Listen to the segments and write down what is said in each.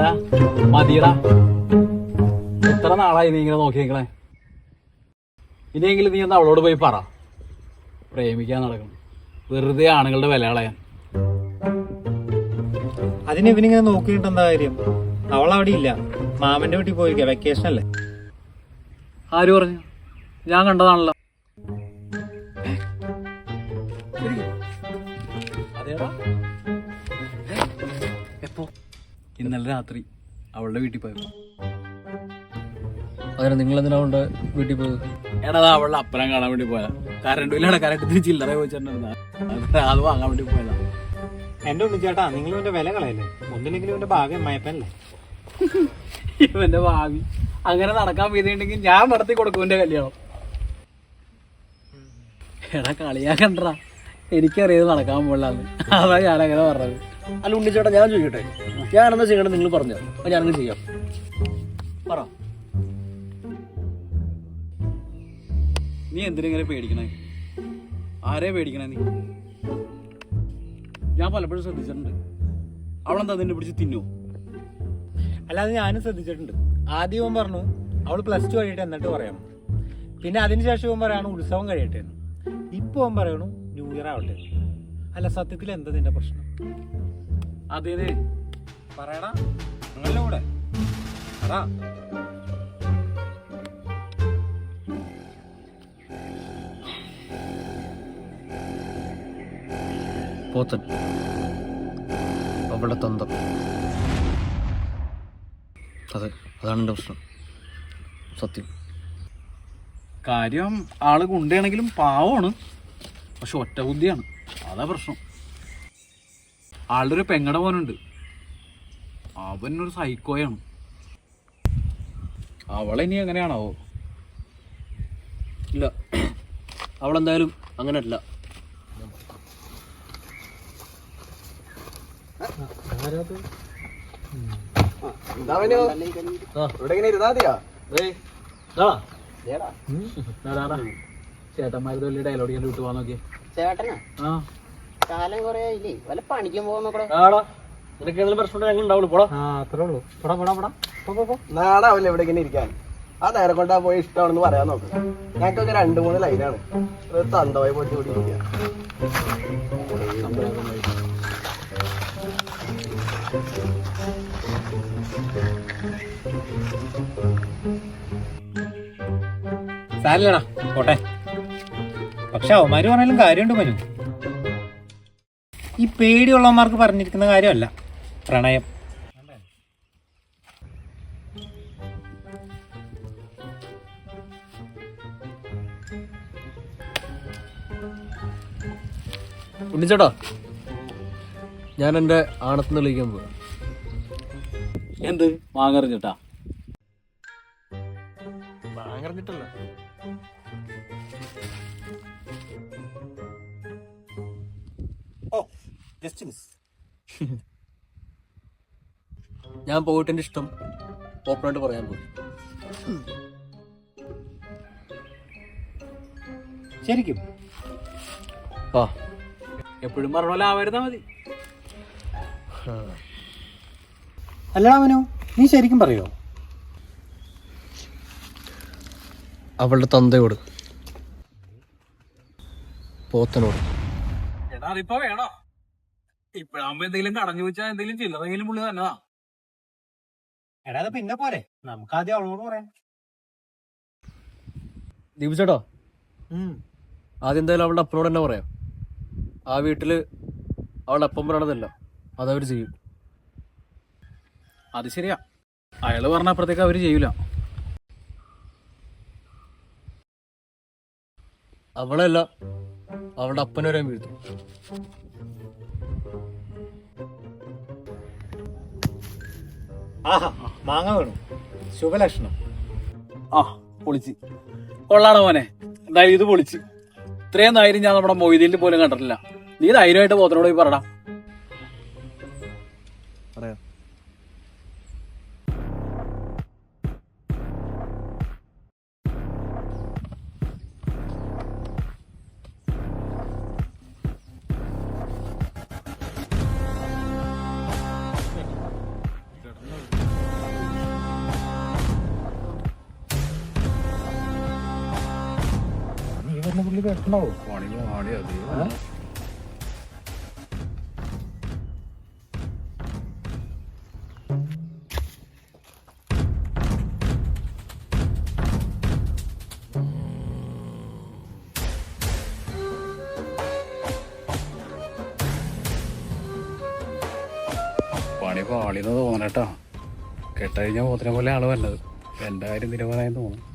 എടാ മതിയടാ, എത്ര നാളായി നീ ഇങ്ങനെ നോക്കിയേക്കണേ? ഇനിയെങ്കിലും നീ ഒന്ന് അവളോട് പോയി പറ, പ്രേമിക്കാൻ നടക്കണം, വെറുതെ ആണുങ്ങളുടെ വില കളയാൻ. അതിന് ഇവനിങ്ങനെ നോക്കിയിട്ട് എന്താ കാര്യം? അവളവിടെ ഇല്ല, മാമന്റെ വീട്ടിൽ പോയിരിക്കുക, വെക്കേഷൻ അല്ലേ. ആര് പറഞ്ഞു? ഞാൻ കണ്ടതാണല്ലോ. അതേടാ, എപ്പോ? ഇന്നലെ രാത്രി അവളുടെ വീട്ടിൽ പോയപ്പോ. അതിന് നിങ്ങൾ എന്തിനാ അവളുടെ വീട്ടിൽ പോയത്? എടാ, അവളുടെ അപ്പനം കാണാൻ വേണ്ടി പോയതാ. കറണ്ട് ബില്ലാണ്, കറണ്ട് ചില്ലറ ചോദിച്ചിട്ടുണ്ടാ, അത് വാങ്ങാൻ വേണ്ടി പോയതാ. എന്റെ ഉണ്ണിച്ചേട്ടാ, നിങ്ങൾ ഇവന്റെ വില കളയല്ലേ? ഒന്നില്ലെങ്കിലും ഇവന്റെ ഭാഗ്യം മയപ്പല്ലേ. ഇവന്റെ ഭാവി അങ്ങനെ നടക്കാൻ വീതിയുണ്ടെങ്കിൽ ഞാൻ നടത്തി കൊടുക്കും എന്റെ കല്യാണം. എടാ കളിയാക്കണ്ടാ, എനിക്കറിയത് നടക്കാൻ പോലാന്ന്, അതാ ഞാനങ്ങനെ പറഞ്ഞത്. അല്ല ഉണ്ണിച്ചേട്ടാ, ഞാൻ ചോദിക്കട്ടെ, ഞാനെന്താ ചെയ്യണം നിങ്ങൾ പറഞ്ഞോ, അപ്പൊ ഞാനങ്ങനെ ചെയ്യാം. പറ. നീ എന്തിനെങ്ങനെ പേടിക്കണേ? ആരെ പേടിക്കണേ നീ? ഞാൻ പലപ്പോഴും ശ്രദ്ധിച്ചിട്ടുണ്ട്, അവളെന്താ നിന്നെ പിടിച്ച് തിന്നോ? അല്ലാതെ ഞാനും ശ്രദ്ധിച്ചിട്ടുണ്ട്. ആദ്യം ഇവൻ പറഞ്ഞു അവള് +2 കഴിയട്ടെ എന്നിട്ട് പറയാം. പിന്നെ അതിനുശേഷം ഇവൻ പറയാണ് ഉത്സവം കഴിയട്ടെ എന്ന്. ഇപ്പൊ അവൻ പറയണു ന്യൂ ഇയർ ആവട്ടെ. അല്ല സത്യത്തിൽ എന്താ നിന്റെ പ്രശ്നം? അതേ പറയടാ, നിങ്ങളുടെ കൂടെ അതാ. പോത്തൻ, അവളുടെ തന്തം. അതെ, അതാണ് എൻ്റെ പ്രശ്നം. സത്യം. കാര്യം ആള് ഗുണ്ടയാണെങ്കിലും പാവമാണ്, പക്ഷെ ഒറ്റ ബുദ്ധിയാണ്, അതാ പ്രശ്നം. ആളുടെ ഒരു പെങ്ങടെ പോനുണ്ട്, അവനൊരു സൈക്കോയാണ്. അവളിനി എങ്ങനെയാണാവോ? ഇല്ല, അവളെന്തായാലും അങ്ങനെയല്ല. ചേട്ടന്മാര് വലിയ ഡയലോഗ് ഞാൻ വിട്ടു പോവാൻ നോക്കിയേ. ചേട്ടനാ കാലം കൊറേ ആയില്ലേ, വല്ല പണിക്കും പോകാൻ നോക്കടാ. നിനക്ക് എന്തെങ്കിലും പ്രശ്നം ഞങ്ങൾ ഉണ്ടാവുള്ളൂ. പോടാ. അത്രേ ഉള്ളൂ. നാടാവില്ല ഇവിടെ ഇങ്ങനെ ഇരിക്കാൻ. ആ നേരെ കൊണ്ടാ പോയി ഇഷ്ടമാണെന്ന് പറയാൻ നോക്ക്. ഞങ്ങൾക്കൊക്കെ 2-3 ലൈനാണ്. തന്തമായി പോയിട്ട് കൂടി ഇരിക്കുക. സാരില്ലടാ, പോട്ടെ. പക്ഷെ അവന്മാര് പറഞ്ഞാലും കാര്യമുണ്ട് മനു. ഈ പേടിയുള്ളവന്മാർക്ക് പറഞ്ഞിരിക്കുന്ന കാര്യമല്ല പ്രണയം. ഉണ്ണിച്ചേട്ടാ, ഞാൻ എൻ്റെ ആണത്തിന് വിളിക്കാൻ പോവാ. എന്ത് മാങ്ങറിഞ്ഞിട്ടാ? മാങ്ങറിഞ്ഞിട്ടല്ല, ഞാൻ പോയിട്ട് എൻ്റെ ഇഷ്ടം ഓപ്പണായിട്ട് പറയാൻ പോയി. ശരിക്കും ആ, എപ്പോഴും പറഞ്ഞ പോലെ ആവരുന്നാ മതി. അല്ലടാ മനു, നീ ശരിക്കും പറയോ? അവളുടെ തന്തയോട്, പോത്തനോട്. എടാ അതിപ്പോ വേണോ? ഇപ്പഴാകുമ്പോ എന്തെങ്കിലും കടഞ്ഞു വെച്ചാൽ എന്തെങ്കിലും ചില്ലറെങ്കിലും പുള്ളി തന്നതാ. എടാ അത് പിന്നെ പോരെ, നമുക്ക് ആദ്യം അവളോട് പറയാം. ദീപിച്ചേട്ടാ, ആദ്യം എന്തായാലും അവളുടെ അപ്പനോട് തന്നെ പറയാം. ആ വീട്ടില് അവളുടെ അപ്പം പറയണതല്ല, അതവർ ചെയ്യും. അത് ശരിയാ, അയാള് പറഞ്ഞ അപ്പുറത്തേക്ക് അവര് ചെയ്യൂല. അവളല്ല, അവളുടെ അപ്പനെ വരെയും വീഴ്ത്തും. ആഹാ, മാങ്ങ വേണു, ശുഭലക്ഷണം. ആ പൊളിച്ച് കൊള്ളാണ് മോനെ, എന്തായാലും ഇത് പൊളിച്ച്. ഇത്രയും ധൈര്യം ഞാൻ നമ്മുടെ മൊയ്തീനിൽ പോലും കണ്ടിട്ടില്ല. നീ ധൈര്യമായിട്ട് പോത്തനോട് പോയി പറടാ. പറയാം. പുള്ളി കേട്ടുണ്ടാവോ? പണി പാടി അത് പണി പാളിന്ന് തോന്നണേട്ടാ. കെട്ടഴിഞ്ഞാൽ പോത്തിനെ പോലെ ആള് വല്ലത്. എൻ്റെ കാര്യം തിരുവനായെന്ന് തോന്നുന്നു.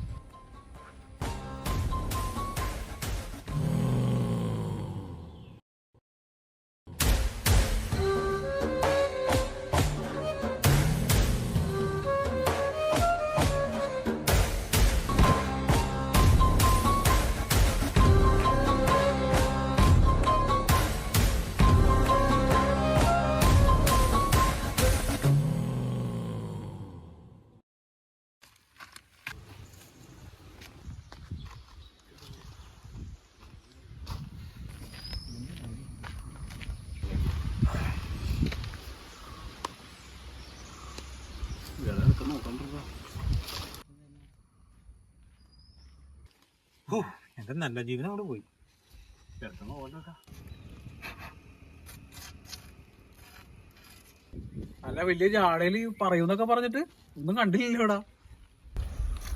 എന്റെ നല്ല ജീവൻ അവിടെ പോയി. അല്ല വലിയ ജാടയില് പറയൂന്നൊക്കെ പറഞ്ഞിട്ട് ഒന്നും കണ്ടില്ലല്ലോടാ.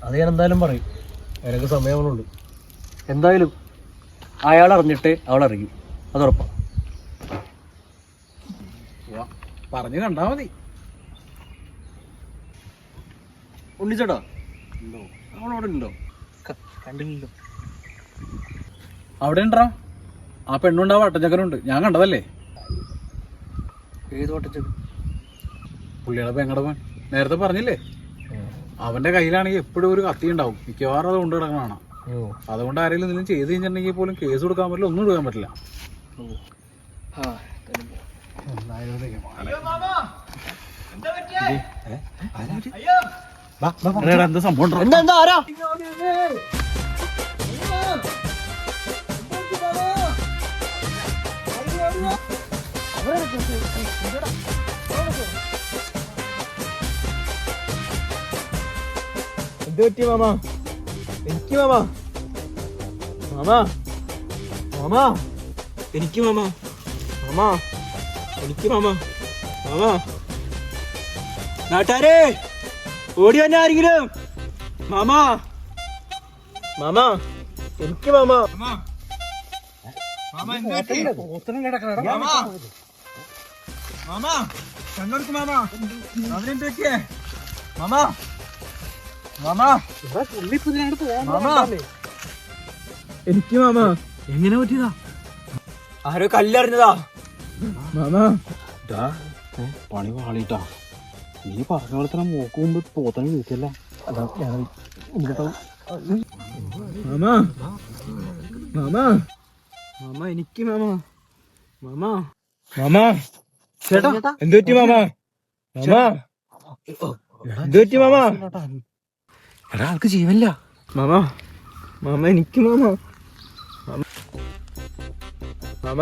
അത് ഞാൻ എന്തായാലും പറയും. എനിക്ക് സമയങ്ങളുണ്ട്. എന്തായാലും അയാൾ അറിഞ്ഞിട്ട് അവൾ അറിയും, അതുറപ്പാ. പറഞ്ഞു കണ്ടാ മതി. ഉണ്ണിച്ചേട്ടാ അവളവിടെ ഉണ്ടോ? കണ്ടില്ലല്ലോ. അവിടെ ഉണ്ടാ ആ പെണ്ണുണ്ടാ വട്ടച്ചക്കനുണ്ട്, ഞാൻ കണ്ടതല്ലേ. ഏത് വട്ടച്ചത്? പുള്ളിയുടെ പെങ്ങടെ മോൻ നേരത്തെ പറഞ്ഞില്ലേ. അവന്റെ കയ്യിലാണെങ്കിൽ എപ്പോഴും ഒരു കത്തി ഉണ്ടാവും, മിക്കവാറും അത് കൊണ്ട് കിടക്കണതാണ്. അതുകൊണ്ട് ആരെങ്കിലും എന്തെങ്കിലും ചെയ്ത് കഴിഞ്ഞിട്ടുണ്ടെങ്കിൽ പോലും കേസ് കൊടുക്കാൻ പറ്റില്ല, ഒന്നും എടുക്കാൻ പറ്റില്ല. എന്താ സംഭവം? എന്താ ആരാ? എന്ത് പറ്റി മാമ? എനിക്ക് മാമ, മാമ, മാമ, എനിക്ക് മാമ, മാമ, എനിക്ക് മാമ, മാമ, നാട്ടാരേ ഓടി വന്നെ ആരെങ്കിലും. മാമ, മാമ, എനിക്ക് മാമ, മാമ, കണ്ണൂർക്ക് മാമ, അവനെന്ത് പറ്റിയേ മാമ? മാമ, മാമ, എനിക്ക് മാമ. എങ്ങനെ പറ്റിയതാ? ആരോ കല്ലെറിഞ്ഞതാ മാമ. പണി പാളിട്ടാ. നീ പറഞ്ഞ പോലെ തന്നെ മോക്ക് മുമ്പ് പോത്തനെ വിളിച്ചല്ല. മാമ, മാമ, മാമ, എനിക്ക് മാമ, മാമ, മാമ, ചേട്ടാ എന്ത് പറ്റി മാമ? മാമ, എന്ത് പറ്റി മാമ? എടാ ആൾക്ക് ജീവനില്ല. മാമ, മാമ, എനിക്ക് മാമ, മാമ,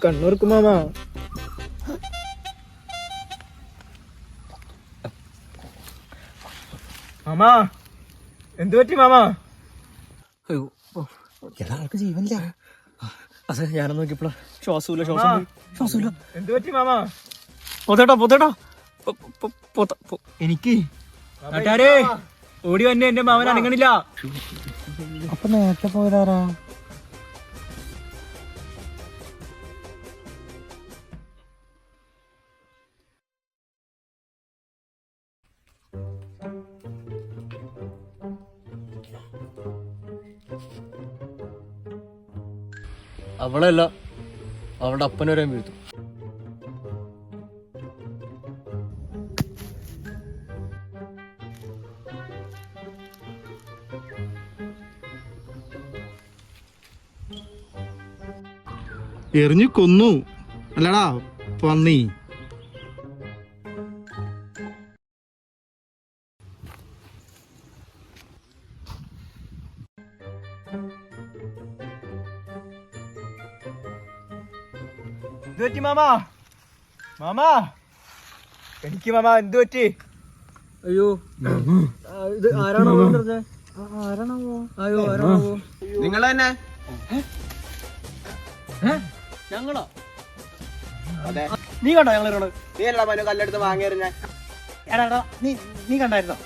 കണ്ണൂർക്ക് മാമ. മാമ, എന്ത് പറ്റി മാമ? ആൾക്ക് ജീവനില്ല. അതെ ഞാനൊന്ന് നോക്കിയപ്പോഴാ ശ്വാസമില്ല, ശ്വാസമില്ല. എന്ത് പറ്റി മാമ? പൊത്തേട്ടാ എനിക്ക് നാട്ടാരേ ഓടി വന്നെ, എന്റെ മാമൻ അനങ്ങണില്ല. അപ്പൊ നേരത്തെ പോയതാരാ? അവളല്ല, അവളുടെ അപ്പനൊരേം വീഴ്ത്തും. എറിഞ്ഞു കൊന്നു അല്ലടാ പന്നി. എന്ത് പറ്റി മാമ? മാമ, എനിക്ക് മാമ എന്ത് പറ്റി? അയ്യോ ഇത് ആരാണോ പറഞ്ഞത്? നിങ്ങൾ തന്നെ ഞങ്ങളോ? അതെ. നീ കണ്ടോ ഞങ്ങൾ നീ അല്ല മനു കല്ലെടുത്ത് വാങ്ങിയെറിഞ്ഞ. എടാ നീ കണ്ടായിരുന്നോ?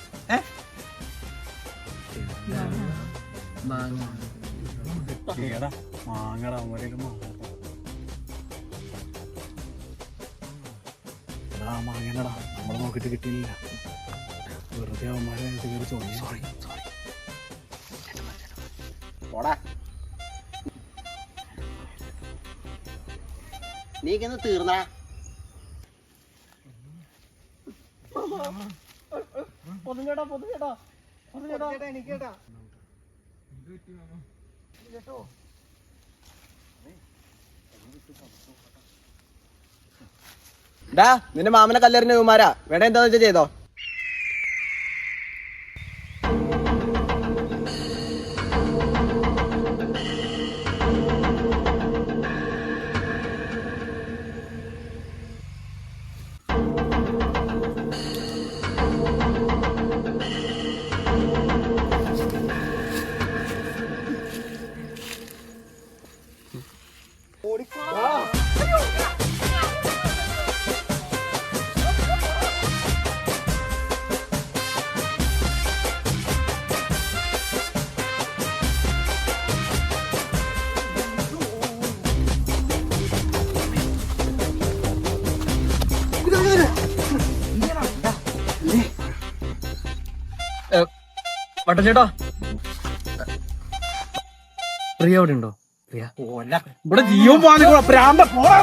ഏടാ മാങ്ങട അവന്മാരെയൊക്കെ മാങ്ങനടാ നമ്മള് നോക്കിട്ട് കിട്ടിയില്ല. വെറുതെ അവന്മാരെ കയറി ചോദിച്ചു. സോറി പോടാ. നീക്കൊന്ന് തീർന്നാ. നിന്റെ മാമനെ കല്ലെറിഞ്ഞ കുമാരാ. വേണ്ട എന്താന്ന് വെച്ചാ ചെയ്തോ. വട്ടൻ ചേട്ടാ, പ്രിയ അവിടെ ഉണ്ടോ? പ്രിയ ഇവിടെ ജീവൻ പോകാൻ പ്രാന്ത പോടാ.